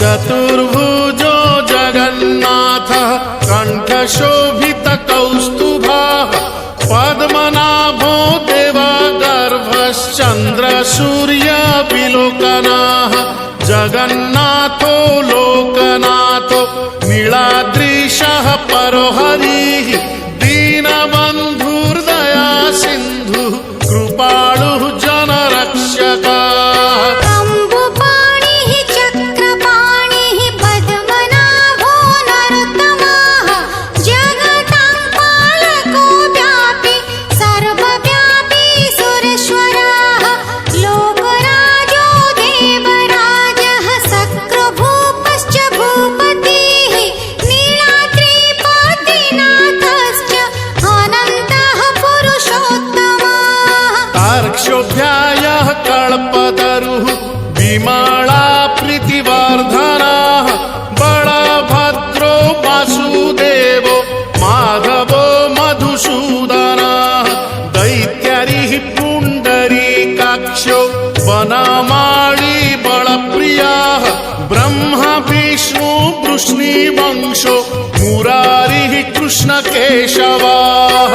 चतुर्भुजो जगन्नाथः कण्ठशोभितकौस्तुभः पद्मनाभो देवगर्भश्चन्द्रसूर्यविलोकनः जगन्नाथो लोकनाथो नीलाद्रीशः परो हरिः दीनबन्धुर्दया सिन्धुः कृपालुः जनरक्षकः क्षोभ्यायः कल्पतरुः विमला प्रीतिवर्धनः बलभद्रो वासुदेवो माधवो मधुसूदनः दैत्यरिः पुण्डरीकाक्षो वनमाली बलप्रियः ब्रह्मा विष्णु वृष्णिवंशो मुरारिः कृष्णकेशवः